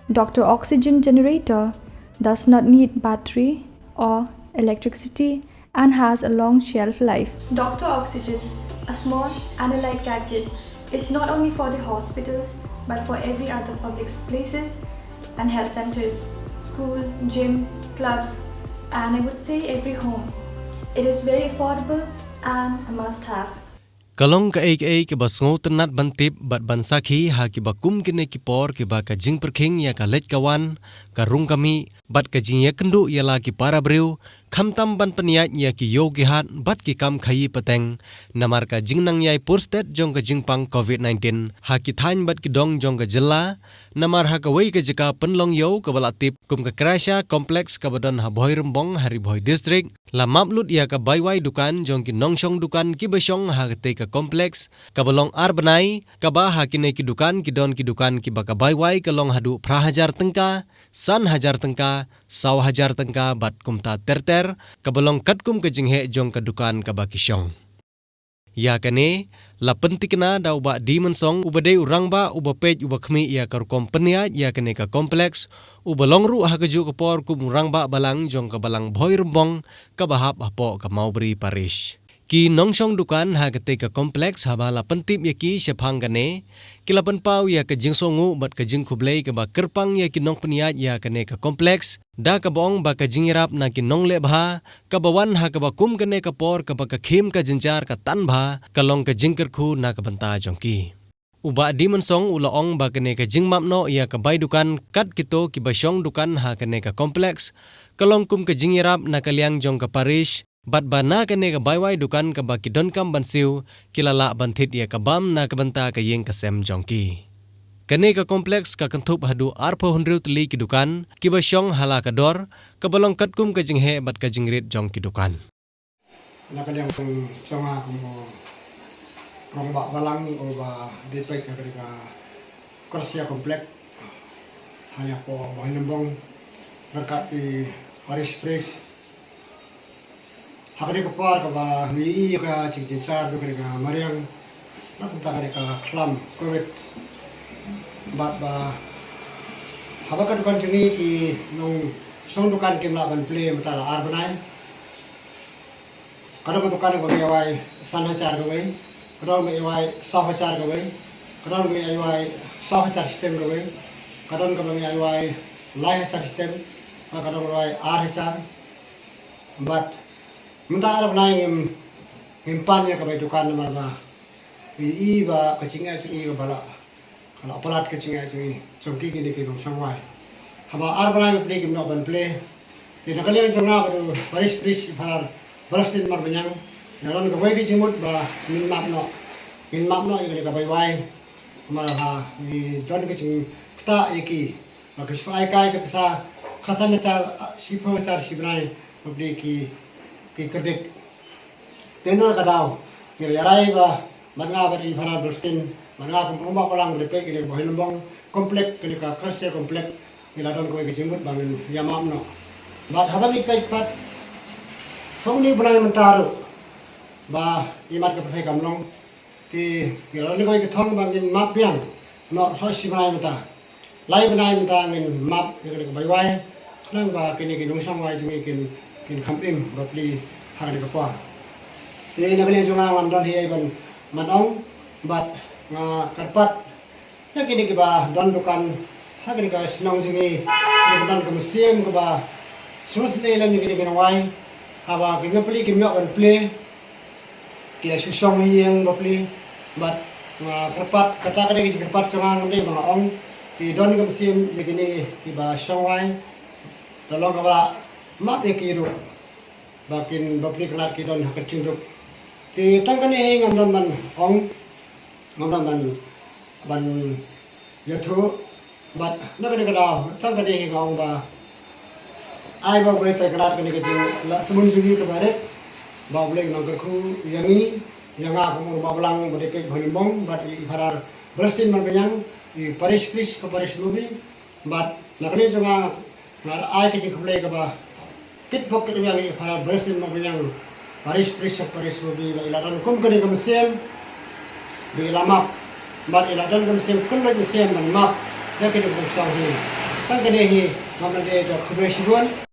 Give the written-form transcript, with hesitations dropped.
Dr. Oxygen generator does not need battery or electricity and has a long shelf life. Dr. Oxygen, a small and a light gadget, is not only for the hospitals but for every other public places and health centers, school, gym, clubs, and I would say every home. It is very affordable and a must-have. Kalong ka ke basngo tenat bantip bat bansaki ha ki bakum kine ki por ki ba ka jing perking ya ka lech kawan ka rung kami bat ka jing ya kendu ya la ki para breu khamtam ban peniat ya ki yo ki hat bat ki kam khai pateng namar ka jing nang yai purstet jong ka jing pang covid-19 ha ki thain bat ki dong jong ka jela namar ha ka wei ka jika penlong yo ka balatip kum ka Cratia complex ka badan ha Bhoi Rymbong hari Bhoi district la maplut ya ka Baiwai Dukan jong ki nongshong Dukan ki basong ha ka te ka kompleks kabalong Bnai kaba hakine ki Dukan ki Dukan ki baka Baiwai kalong hadu prahajar tengka san hajar tengka saw hajar tengka bat kumta terter kabalong katkum ke jinghe jong ka Dukan kaba kisyong ya kane la pentikna da uba di mensong ubade urang ba uba pej uba khmi ya kar kompenia ya kane ka kompleks uba longru ha keju kapor kum urang ba balang jong ka balang Bhoi Rymbong ka bahap hapo ka maubri parish ki nongshong Dukan ha kate ka kompleks haba la pentip ya ki shephang kane kilapan pau ya ka jingsongu bat ka jing khublei ka ba kerpang ya ki nong peniat ya kane ka kompleks da ka bong ba ka jingirap na ki nong le bha ka bawan ha ka ba kum kane ka por ka ba ka khim ka jinjar ka tan bha ka long ka jingker khu na ka banta jongki uba di mensong ulaong ba kane ka jingmap no ya ka bai Dukan kat kito ki basyong Dukan ha kane ka kompleks kalong kum ka jingirap na kaliang jong ka parish bat bana kane ka Baiwai Dukan ka ba ki donkam bansiu kilala banthit ya ka bam na ka banta ka yeng ka sem jongki kane ka kompleks ka kantup hadu arpo hundru Tylli ki Dukan ki basyong hala ka dor ka balong katkum ka jinghe bat ka jingrit jong ki Dukan na kaliang chonga kumo rong ba balang o ba dipek ka Cratia komplek hanya po Rymbong berkat di Paris Place hakari ka par ka ba ni ka chingchar do ka mariang na punta ka klam covid bat ba haba ka dukan jungi ki nong song dukan kim la ban play matala Bnai kada ba dukan ko Baiwai san hachar ka wei kada me wai sa hachar ka wei kada me wai sa hachar system ka wei kada ka me wai lai hachar system kada wai hachar but minta arab naing impan ya ka bai Dukan namar ba i ba kachinga chingi ka bala kala apalat kachinga chingi chongki ki ke nong sangwai haba arbana play kim no ban play ti nakalian jonga ba Paris Pris par barastin mar banyang naron ka bai ki chimut ba min map no i ka Baiwai mar ha ni don ki ching sta eki ba kiswai kai ka sa khasan char sipo char sibnai obli ki kredit tenor kadau kira yarai ba manga ba di phana dostin manga kum rumah palang berpe kini Bhoi Rymbong komplek kini ka Cratia komplek kila don ko ke jembut bangun yamam no ba haba ni pai pat songni bunai mentaru ba imat ke pasai kamlong ki kila ni ko ke thong bangin map piang no so si bunai menta lai bunai menta ngin map ke Baiwai nang ba kini ki nong sangwai jungi kin khampim bapli hari kapar e na kalian junga lamdan hi ban manong bat nga karpat ya kini ki ba don Dukan ha kini ka sinong jungi ni don ka museum ka ba sus ne lam ni kini wai aba ki ngapli ki myo ban play ki susong hiyeng bapli bat nga karpat kata ka ki karpat junga ngamli mga ong ki don ka museum ya kini ki ba songwai tolong ka ba map ekiru bakin bapli kelat ki don hakacing ruk ti tangkan e ngamdan ban ong ngamdan ban yathu bat nagane kala tangkan e gaung ba ai ba bai kelat kani ke la semun sugi ke baret ba boleh nangker khu yangi yanga ko ba balang bade ke Bhoi Rymbong bat i harar brastin man benyang i Paris Pris ke Paris Lubi bat nakane jonga ngar ai ke khule ke ba kit bok ke yang i harar brastin man benyang Paris Pris ke Paris Lubi la ilaran kum kani ke museum bi lamap bat ilaran ke museum kun museum man map ya ke de sang ni sang kene hi ngam na de to khbe shiruan